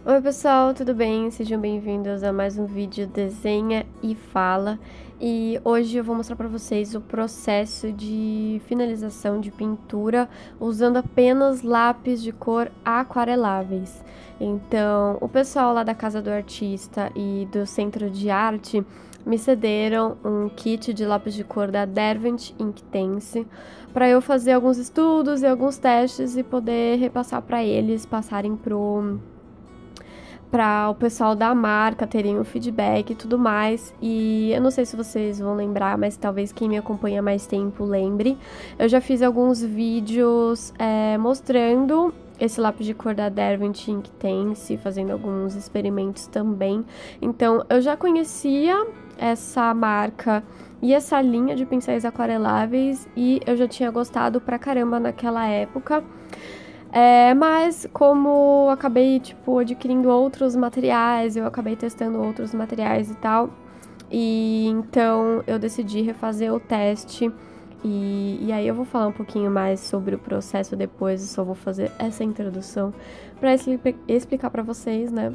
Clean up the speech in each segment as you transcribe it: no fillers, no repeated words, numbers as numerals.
Oi pessoal, tudo bem? Sejam bem-vindos a mais um vídeo Desenha e Fala. E hoje eu vou mostrar para vocês o processo de finalização de pintura usando apenas lápis de cor aquareláveis. Então, o pessoal lá da Casa do Artista e do Centro de Arte me cederam um kit de lápis de cor da Derwent Inktense para eu fazer alguns estudos e alguns testes e poder repassar para eles, passarem para o pessoal da marca terem um feedback e tudo mais. E eu não sei se vocês vão lembrar, mas talvez quem me acompanha há mais tempo lembre. Eu já fiz alguns vídeos mostrando esse lápis de cor da Derwent Inktense, fazendo alguns experimentos também. Então eu já conhecia essa marca e essa linha de pincéis aquareláveis e eu já tinha gostado pra caramba naquela época. Mas como eu acabei, adquirindo outros materiais, eu acabei testando outros materiais e tal, e então eu decidi refazer o teste, e aí eu vou falar um pouquinho mais sobre o processo depois, eu só vou fazer essa introdução para explicar para vocês, né,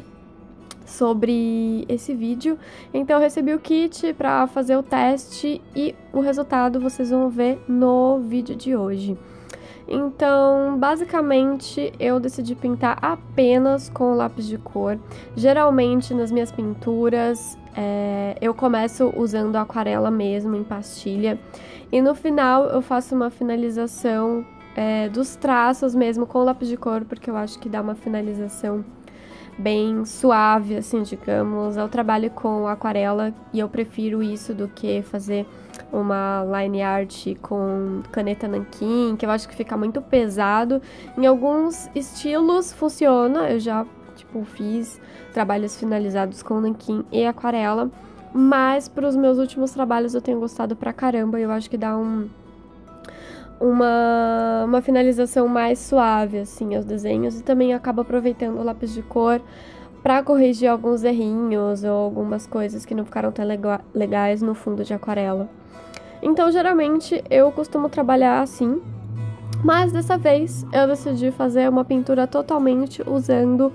sobre esse vídeo. Então eu recebi o kit para fazer o teste e o resultado vocês vão ver no vídeo de hoje. Então, basicamente, eu decidi pintar apenas com lápis de cor. Geralmente, nas minhas pinturas, eu começo usando aquarela mesmo, em pastilha. E no final, eu faço uma finalização dos traços mesmo com lápis de cor, porque eu acho que dá uma finalização bem suave, assim, digamos. Eu trabalho com aquarela e eu prefiro isso do que fazer uma line art com caneta nanquim, que eu acho que fica muito pesado. Em alguns estilos funciona, eu já, fiz trabalhos finalizados com nanquim e aquarela, mas para os meus últimos trabalhos eu tenho gostado pra caramba e eu acho que dá uma finalização mais suave, assim, aos desenhos, e também acabo aproveitando o lápis de cor para corrigir alguns errinhos ou algumas coisas que não ficaram tão legais no fundo de aquarela. Então, geralmente, eu costumo trabalhar assim, mas dessa vez eu decidi fazer uma pintura totalmente usando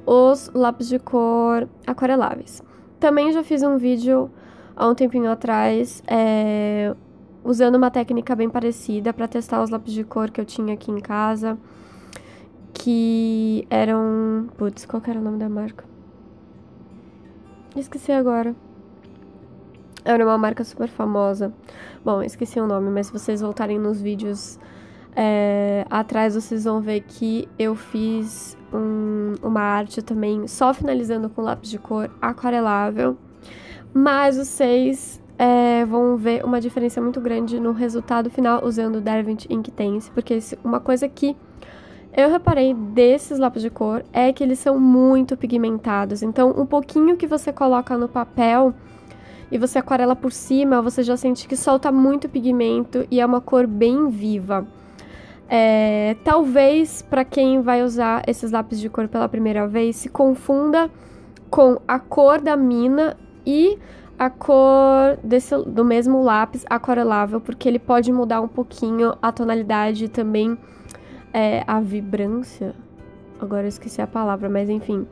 os lápis de cor aquareláveis. Também já fiz um vídeo há um tempinho atrás, usando uma técnica bem parecida para testar os lápis de cor que eu tinha aqui em casa, que eram... Putz, qual que era o nome da marca? Esqueci agora. Era uma marca super famosa. Bom, esqueci o nome, mas se vocês voltarem nos vídeos atrás, vocês vão ver que eu fiz uma arte também só finalizando com lápis de cor aquarelável. Mas vocês vão ver uma diferença muito grande no resultado final usando o Derwent Inktense, porque uma coisa que eu reparei desses lápis de cor é que eles são muito pigmentados. Então, um pouquinho que você coloca no papel e você aquarela por cima, você já sente que solta muito pigmento e é uma cor bem viva. Talvez, para quem vai usar esses lápis de cor pela primeira vez, se confunda com a cor da mina e a cor do mesmo lápis aquarelável, porque ele pode mudar um pouquinho a tonalidade e também a vibrância. Agora eu esqueci a palavra, mas enfim.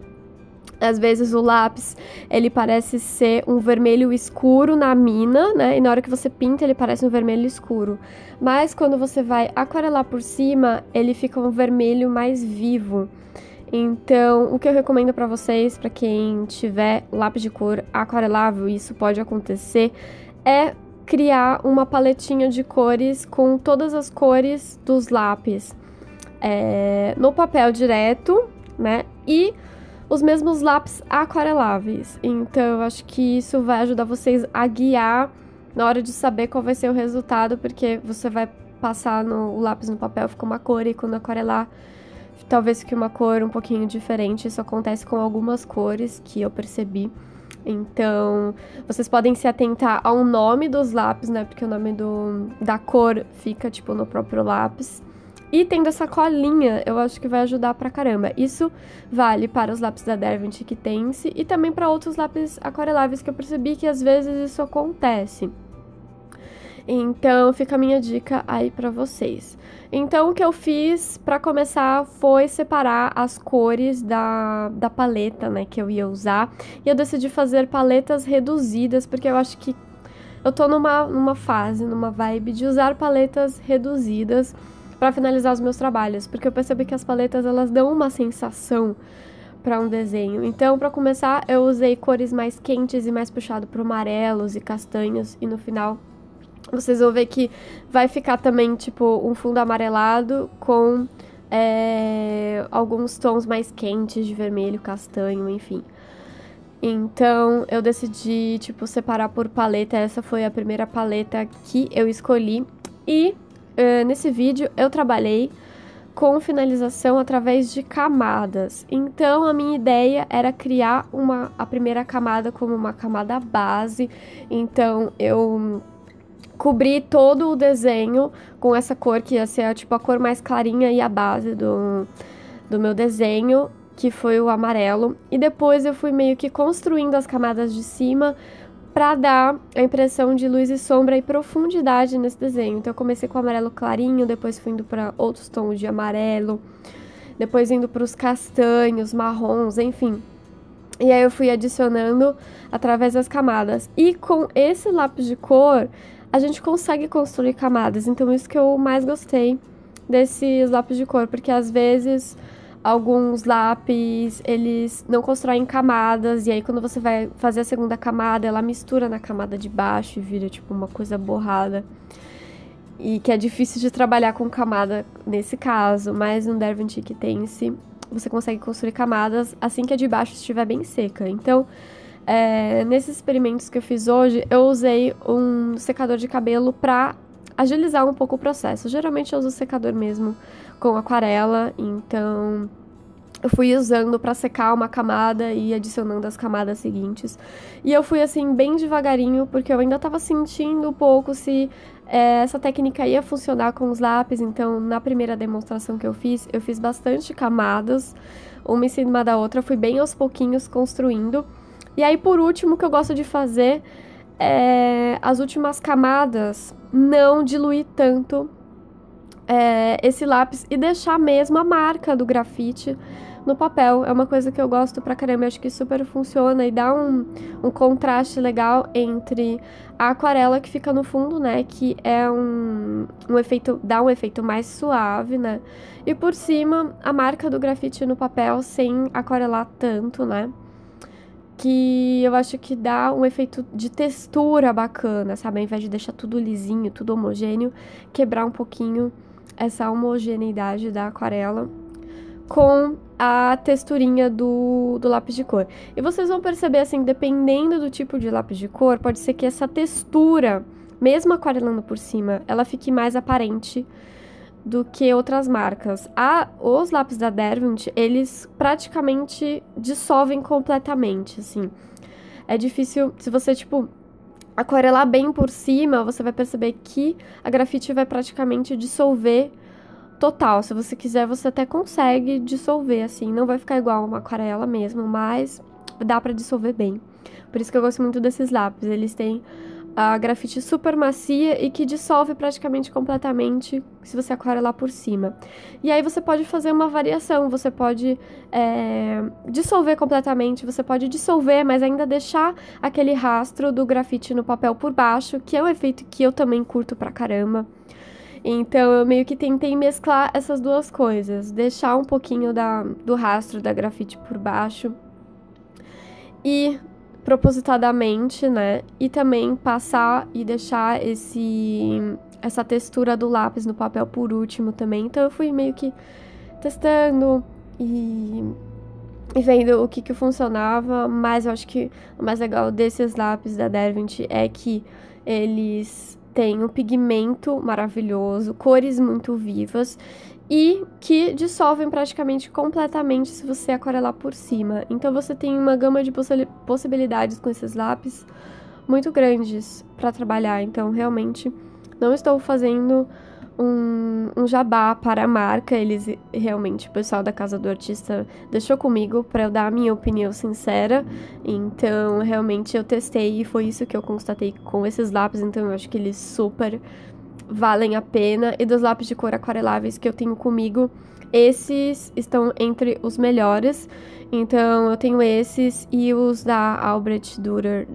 Às vezes o lápis, ele parece ser um vermelho escuro na mina, né? E na hora que você pinta, ele parece um vermelho escuro. Mas quando você vai aquarelar por cima, ele fica um vermelho mais vivo. Então, o que eu recomendo pra vocês, pra quem tiver lápis de cor aquarelável, isso pode acontecer, é criar uma paletinha de cores com todas as cores dos lápis no papel direto, né? E os mesmos lápis aquareláveis. Então, eu acho que isso vai ajudar vocês a guiar na hora de saber qual vai ser o resultado, porque você vai passar o lápis no papel, fica uma cor, e quando aquarelar, talvez fique uma cor um pouquinho diferente. Isso acontece com algumas cores que eu percebi. Então, vocês podem se atentar ao nome dos lápis, né? Porque o nome da cor fica, no próprio lápis. E tendo essa colinha, eu acho que vai ajudar pra caramba. Isso vale para os lápis da Derwent Inktense e também para outros lápis aquareláveis, que eu percebi que às vezes isso acontece. Então fica a minha dica aí pra vocês. Então o que eu fiz pra começar foi separar as cores da paleta, né, que eu ia usar. E eu decidi fazer paletas reduzidas, porque eu acho que eu tô numa fase, numa vibe de usar paletas reduzidas pra finalizar os meus trabalhos, porque eu percebi que as paletas elas dão uma sensação para um desenho. Então, para começar, eu usei cores mais quentes e mais puxado para amarelos e castanhos, e no final vocês vão ver que vai ficar também tipo um fundo amarelado com alguns tons mais quentes de vermelho, castanho, enfim. Então, eu decidi, tipo, separar por paleta. Essa foi a primeira paleta que eu escolhi. E nesse vídeo eu trabalhei com finalização através de camadas. Então, a minha ideia era criar a primeira camada como uma camada base. Então, eu cobri todo o desenho com essa cor que ia ser tipo a cor mais clarinha e a base do meu desenho, que foi o amarelo. E depois eu fui meio que construindo as camadas de cima para dar a impressão de luz e sombra e profundidade nesse desenho. Então eu comecei com o amarelo clarinho, depois fui indo para outros tons de amarelo, depois indo para os castanhos, marrons, enfim. E aí eu fui adicionando através das camadas. E com esse lápis de cor, a gente consegue construir camadas. Então isso que eu mais gostei desses lápis de cor, porque às vezes alguns lápis, eles não constroem camadas, e aí quando você vai fazer a segunda camada, ela mistura na camada de baixo e vira tipo uma coisa borrada. E que é difícil de trabalhar com camada nesse caso, mas no Derwent Tense você consegue construir camadas assim que a de baixo estiver bem seca. Então, nesses experimentos que eu fiz hoje, eu usei um secador de cabelo para agilizar um pouco o processo. Geralmente eu uso secador mesmo com aquarela, então eu fui usando para secar uma camada e adicionando as camadas seguintes. E eu fui assim bem devagarinho, porque eu ainda estava sentindo um pouco se essa técnica ia funcionar com os lápis. Então, na primeira demonstração que eu fiz bastante camadas, uma em cima da outra, fui bem aos pouquinhos construindo. E aí, por último, o que eu gosto de fazer as últimas camadas, não diluir tanto esse lápis e deixar mesmo a marca do grafite no papel. É uma coisa que eu gosto pra caramba, eu acho que super funciona e dá um contraste legal entre a aquarela que fica no fundo, né, que é um efeito, dá um efeito mais suave, né, e por cima a marca do grafite no papel sem aquarelar tanto, né, que eu acho que dá um efeito de textura bacana, sabe? Ao invés de deixar tudo lisinho, tudo homogêneo, quebrar um pouquinho essa homogeneidade da aquarela com a texturinha do lápis de cor. E vocês vão perceber, assim, dependendo do tipo de lápis de cor, pode ser que essa textura, mesmo aquarelando por cima, ela fique mais aparente do que outras marcas. Os lápis da Derwent, eles praticamente dissolvem completamente, assim. É difícil, se você, tipo, aquarelar bem por cima, você vai perceber que a grafite vai praticamente dissolver total. Se você quiser, você até consegue dissolver, assim. Não vai ficar igual uma aquarela mesmo, mas dá pra dissolver bem. Por isso que eu gosto muito desses lápis. Eles têm a grafite super macia e que dissolve praticamente completamente se você aquarelar por cima. E aí você pode fazer uma variação, você pode dissolver completamente, você pode dissolver, mas ainda deixar aquele rastro do grafite no papel por baixo, que é um efeito que eu também curto pra caramba. Então eu meio que tentei mesclar essas duas coisas, deixar um pouquinho do rastro da grafite por baixo e propositadamente, né, e também passar e deixar essa textura do lápis no papel por último também. Então eu fui meio que testando e vendo o que funcionava, mas eu acho que o mais legal desses lápis da Derwent é que eles têm um pigmento maravilhoso, cores muito vivas e que dissolvem praticamente completamente se você aquarelar por cima. Então você tem uma gama de possibilidades com esses lápis muito grandes para trabalhar. Então realmente não estou fazendo um jabá para a marca. Eles realmente, o pessoal da Casa do Artista deixou comigo para eu dar a minha opinião sincera. Então, realmente eu testei e foi isso que eu constatei com esses lápis. Então, eu acho que eles super valem a pena. E dos lápis de cor aquareláveis que eu tenho comigo, esses estão entre os melhores. Então, eu tenho esses e os da Albrecht Dürer,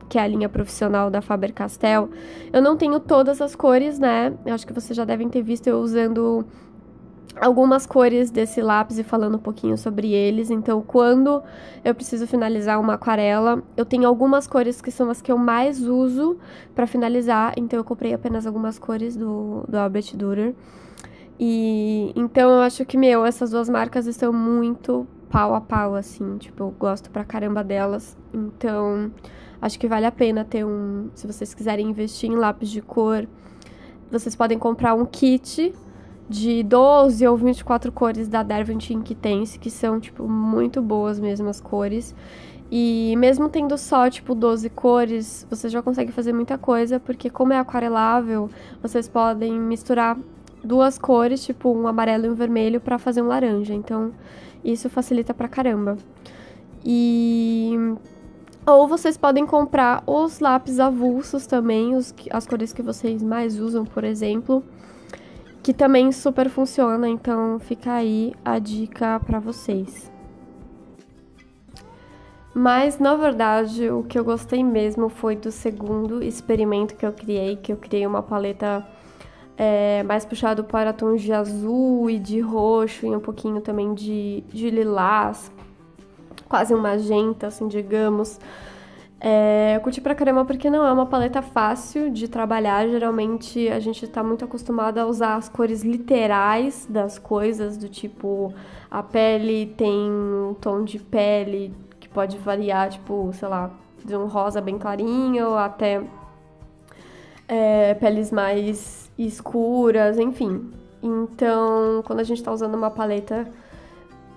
que é a linha profissional da Faber-Castell. Eu não tenho todas as cores, né? Eu acho que vocês já devem ter visto eu usando algumas cores desse lápis e falando um pouquinho sobre eles. Então, quando eu preciso finalizar uma aquarela, eu tenho algumas cores que são as que eu mais uso para finalizar. Então, eu comprei apenas algumas cores do Albrecht Dürer. E então, eu acho que, essas duas marcas estão muito pau a pau, assim. Tipo, eu gosto pra caramba delas. Então, acho que vale a pena ter se vocês quiserem investir em lápis de cor, vocês podem comprar um kit de 12 ou 24 cores da Derwent Inktense, que são, tipo, muito boas mesmo as cores. E mesmo tendo só, tipo, 12 cores, você já consegue fazer muita coisa, porque como é aquarelável, vocês podem misturar duas cores, tipo, um amarelo e um vermelho, pra fazer um laranja. Então, isso facilita pra caramba. Ou vocês podem comprar os lápis avulsos também, as cores que vocês mais usam, por exemplo, que também super funciona. Então fica aí a dica pra vocês. Mas, na verdade, o que eu gostei mesmo foi do segundo experimento que eu criei uma paleta mais puxado para tons de azul e de roxo e um pouquinho também de lilás, quase um magenta, assim, digamos. Eu curti pra caramba porque não é uma paleta fácil de trabalhar. Geralmente a gente tá muito acostumado a usar as cores literais das coisas, do tipo, a pele tem um tom de pele que pode variar, tipo, sei lá, de um rosa bem clarinho até peles mais escuras, enfim. Então, quando a gente tá usando uma paleta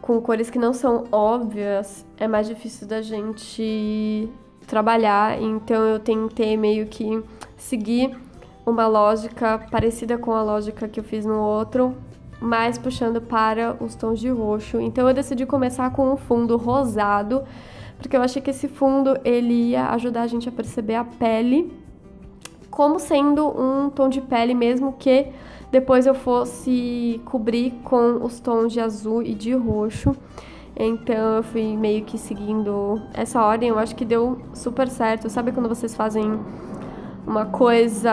com cores que não são óbvias, é mais difícil da gente trabalhar. Então eu tentei meio que seguir uma lógica parecida com a lógica que eu fiz no outro, mas puxando para os tons de roxo. Então eu decidi começar com um fundo rosado, porque eu achei que esse fundo ele ia ajudar a gente a perceber a pele como sendo um tom de pele, mesmo que depois eu fosse cobrir com os tons de azul e de roxo. Então eu fui meio que seguindo essa ordem, eu acho que deu super certo. Sabe quando vocês fazem uma coisa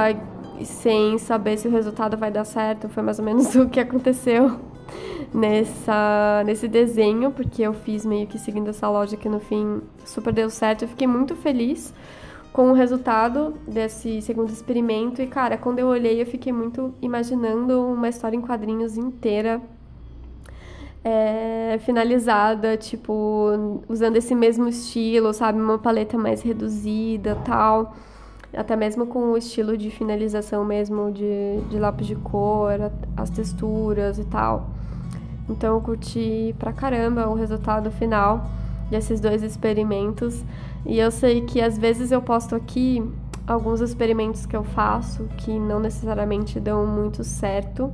sem saber se o resultado vai dar certo? Foi mais ou menos o que aconteceu nesse desenho, porque eu fiz meio que seguindo essa lógica que no fim super deu certo. Eu fiquei muito feliz com o resultado desse segundo experimento e, cara, quando eu olhei eu fiquei muito imaginando uma história em quadrinhos inteira finalizada, tipo, usando esse mesmo estilo, sabe? Uma paleta mais reduzida, tal. Até mesmo com o estilo de finalização mesmo de lápis de cor, as texturas e tal. Então eu curti pra caramba o resultado final desses dois experimentos. E eu sei que às vezes eu posto aqui alguns experimentos que eu faço que não necessariamente dão muito certo.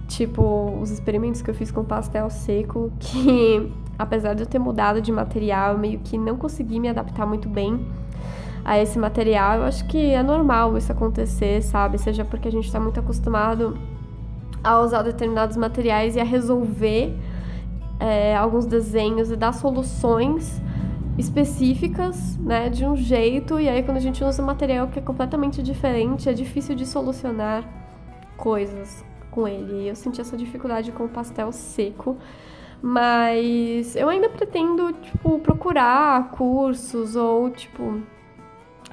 Tipo, os experimentos que eu fiz com pastel seco, que apesar de eu ter mudado de material, eu meio que não consegui me adaptar muito bem a esse material. Eu acho que é normal isso acontecer, sabe? Seja porque a gente tá muito acostumado a usar determinados materiais e a resolver alguns desenhos e dar soluções específicas, né, de um jeito, e aí quando a gente usa um material que é completamente diferente, é difícil de solucionar coisas com ele. E eu senti essa dificuldade com o pastel seco, mas eu ainda pretendo, tipo, procurar cursos ou, tipo,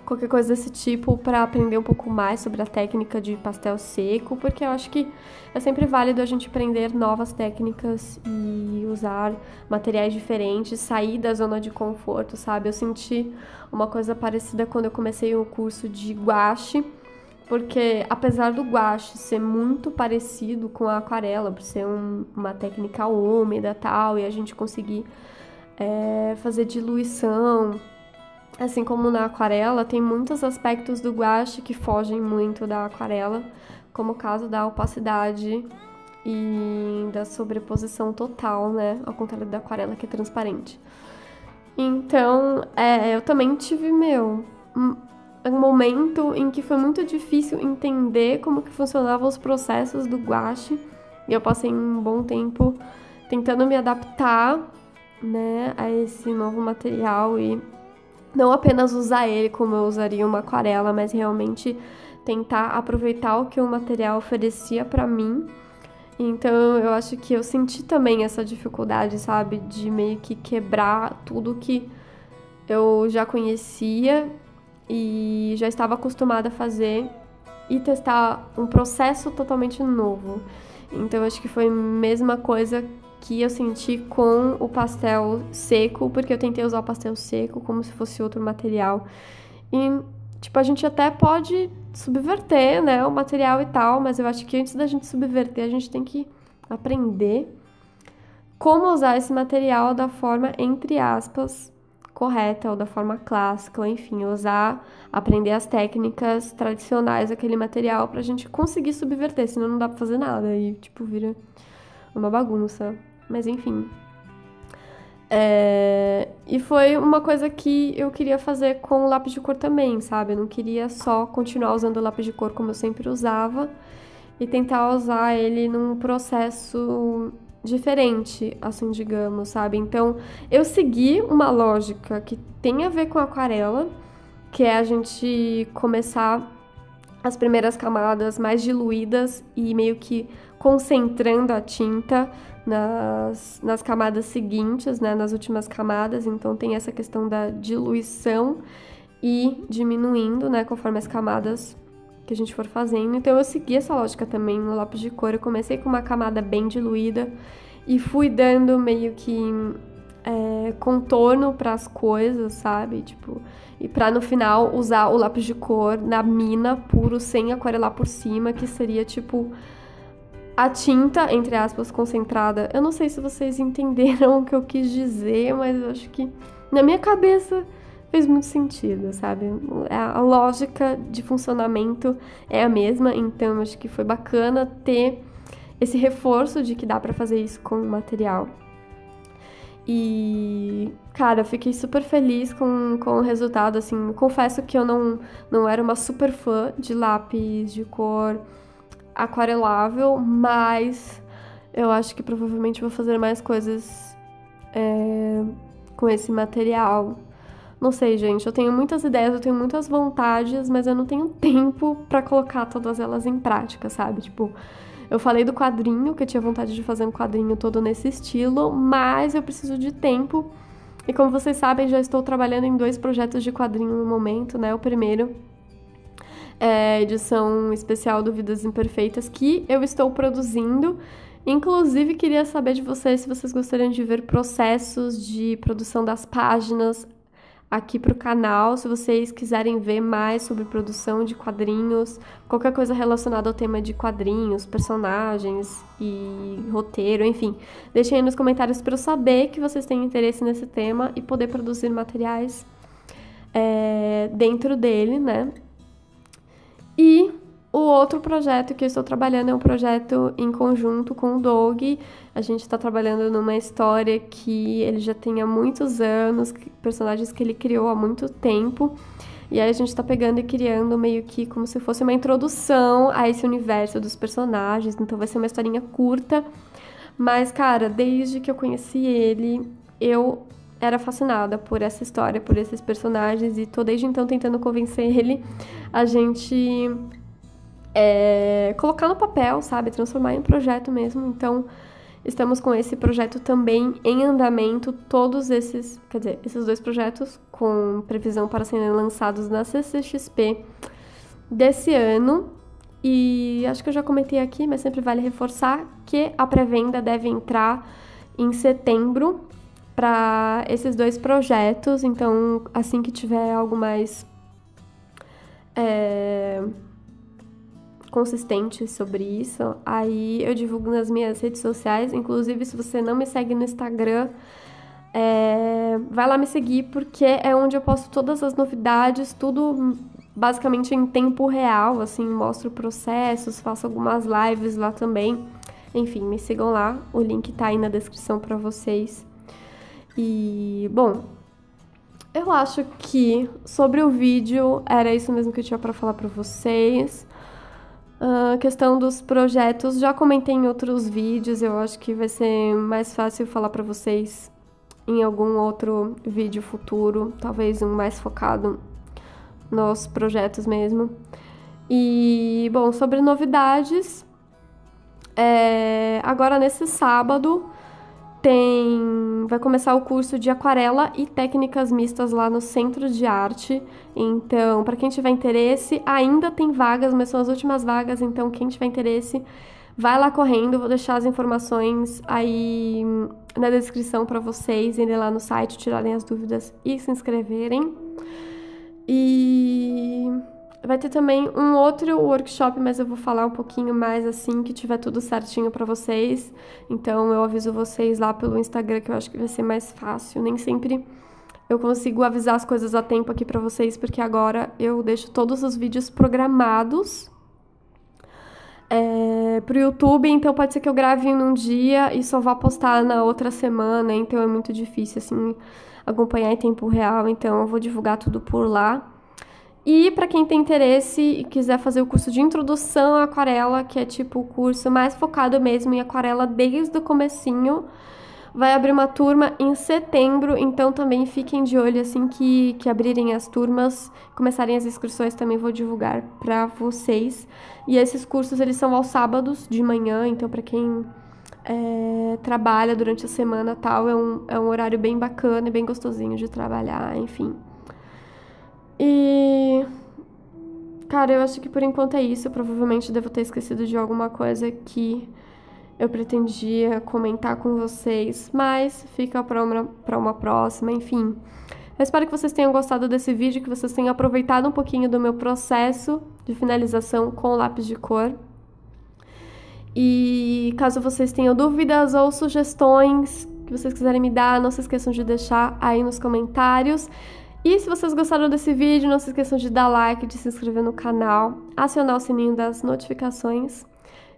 qualquer coisa desse tipo para aprender um pouco mais sobre a técnica de pastel seco, porque eu acho que é sempre válido a gente aprender novas técnicas e usar materiais diferentes, sair da zona de conforto, sabe? Eu senti uma coisa parecida quando eu comecei o curso de gouache, porque apesar do gouache ser muito parecido com a aquarela, por ser uma técnica úmida e tal, e a gente conseguir fazer diluição, assim como na aquarela, tem muitos aspectos do gouache que fogem muito da aquarela, como o caso da opacidade e da sobreposição total, né? Ao contrário da aquarela, que é transparente. Então, eu também tive, um momento em que foi muito difícil entender como que funcionavam os processos do gouache. E eu passei um bom tempo tentando me adaptar, né, a esse novo material e não apenas usar ele como eu usaria uma aquarela, mas realmente tentar aproveitar o que o material oferecia pra mim. Então, eu acho que eu senti também essa dificuldade, sabe, de meio que quebrar tudo que eu já conhecia e já estava acostumada a fazer e testar um processo totalmente novo. Então, acho que foi a mesma coisa que eu senti com o pastel seco, porque eu tentei usar o pastel seco como se fosse outro material. E, tipo, a gente até pode subverter, né, o material e tal, mas eu acho que antes da gente subverter, a gente tem que aprender como usar esse material da forma, entre aspas, correta, ou da forma clássica, ou enfim, aprender as técnicas tradicionais daquele material pra gente conseguir subverter, senão não dá pra fazer nada e, tipo, vira uma bagunça. Mas, enfim. E foi uma coisa que eu queria fazer com o lápis de cor também, sabe? Eu não queria só continuar usando o lápis de cor como eu sempre usava e tentar usar ele num processo diferente, assim, digamos, sabe? Então, eu segui uma lógica que tem a ver com a aquarela, que é a gente começar as primeiras camadas mais diluídas e meio que concentrando a tinta nas camadas seguintes, né, nas últimas camadas. Então tem essa questão da diluição e diminuindo, né, conforme as camadas que a gente for fazendo. Então eu segui essa lógica também no lápis de cor. Eu comecei com uma camada bem diluída e fui dando meio que contorno para as coisas, sabe? Tipo, e para no final usar o lápis de cor na mina puro, sem aquarelar por cima, que seria tipo a tinta, entre aspas, concentrada. Eu não sei se vocês entenderam o que eu quis dizer, mas eu acho que na minha cabeça fez muito sentido, sabe? A lógica de funcionamento é a mesma, então eu acho que foi bacana ter esse reforço de que dá pra fazer isso com o material. E, cara, eu fiquei super feliz com o resultado, assim. Confesso que eu não era uma super fã de lápis de cor aquarelável, mas eu acho que provavelmente vou fazer mais coisas com esse material. Não sei, gente, eu tenho muitas ideias, eu tenho muitas vontades, mas eu não tenho tempo pra colocar todas elas em prática, sabe? Tipo, eu falei do quadrinho, que eu tinha vontade de fazer um quadrinho todo nesse estilo, mas eu preciso de tempo. E como vocês sabem, já estou trabalhando em 2 projetos de quadrinho no momento, né? O primeiro é a edição especial do Vidas Imperfeitas, que eu estou produzindo. Inclusive, queria saber de vocês se vocês gostariam de ver processos de produção das páginas aqui pro canal, se vocês quiserem ver mais sobre produção de quadrinhos, qualquer coisa relacionada ao tema de quadrinhos, personagens e roteiro, enfim. Deixem aí nos comentários para eu saber que vocês têm interesse nesse tema e poder produzir materiais dentro dele, né? E o outro projeto que eu estou trabalhando é um projeto em conjunto com o Doug. A gente está trabalhando numa história que ele já tem há muitos anos, personagens que ele criou há muito tempo. E aí a gente está pegando e criando meio que como se fosse uma introdução a esse universo dos personagens. Então vai ser uma historinha curta. Mas, cara, desde que eu conheci ele, eu era fascinada por essa história, por esses personagens. E tô desde então tentando convencer ele a gente colocar no papel, sabe? Transformar em um projeto mesmo. Então, estamos com esse projeto também em andamento. Todos esses 2 projetos com previsão para serem lançados na CCXP desse ano. E acho que eu já comentei aqui, mas sempre vale reforçar que a pré-venda deve entrar em setembro para esses 2 projetos. Então, assim que tiver algo mais consistente sobre isso, aí eu divulgo nas minhas redes sociais. Inclusive, se você não me segue no Instagram, vai lá me seguir, porque é onde eu posto todas as novidades, tudo basicamente em tempo real, assim, mostro processos, faço algumas lives lá também. Enfim, me sigam lá, o link tá aí na descrição para vocês. E, bom, eu acho que sobre o vídeo era isso mesmo que eu tinha para falar para vocês. Questão dos projetos, já comentei em outros vídeos, eu acho que vai ser mais fácil falar para vocês em algum outro vídeo futuro, talvez um mais focado nos projetos mesmo. E, bom, sobre novidades, agora nesse sábado vai começar o curso de aquarela e técnicas mistas lá no Centro de Arte. Então, para quem tiver interesse, ainda tem vagas, mas são as últimas vagas, então quem tiver interesse, vai lá correndo. Vou deixar as informações aí na descrição para vocês irem lá no site, tirarem as dúvidas e se inscreverem. E vai ter também um outro workshop, mas eu vou falar um pouquinho mais assim que tiver tudo certinho para vocês. Então eu aviso vocês lá pelo Instagram, que eu acho que vai ser mais fácil. Nem sempre eu consigo avisar as coisas a tempo aqui para vocês, porque agora eu deixo todos os vídeos programados pro YouTube, então pode ser que eu grave num dia e só vá postar na outra semana, então é muito difícil assim acompanhar em tempo real, então eu vou divulgar tudo por lá. E para quem tem interesse e quiser fazer o curso de introdução à aquarela, que é tipo o curso mais focado mesmo em aquarela desde o comecinho, vai abrir uma turma em setembro, então também fiquem de olho assim que abrirem as turmas, começarem as inscrições, também vou divulgar para vocês. E esses cursos eles são aos sábados de manhã, então para quem trabalha durante a semana tal, é um horário bem bacana e bem gostosinho de trabalhar, enfim. E, cara, eu acho que por enquanto é isso. Eu provavelmente devo ter esquecido de alguma coisa que eu pretendia comentar com vocês, mas fica para uma próxima, enfim. Eu espero que vocês tenham gostado desse vídeo, que vocês tenham aproveitado um pouquinho do meu processo de finalização com lápis de cor. E caso vocês tenham dúvidas ou sugestões que vocês quiserem me dar, não se esqueçam de deixar aí nos comentários. E se vocês gostaram desse vídeo, não se esqueçam de dar like, de se inscrever no canal, acionar o sininho das notificações.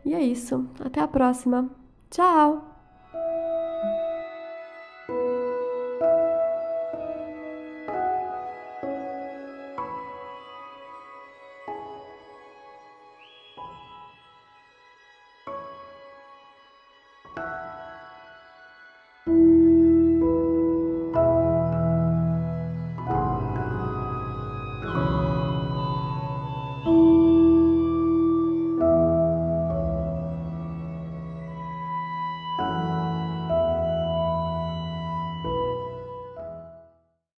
E é isso. Até a próxima. Tchau!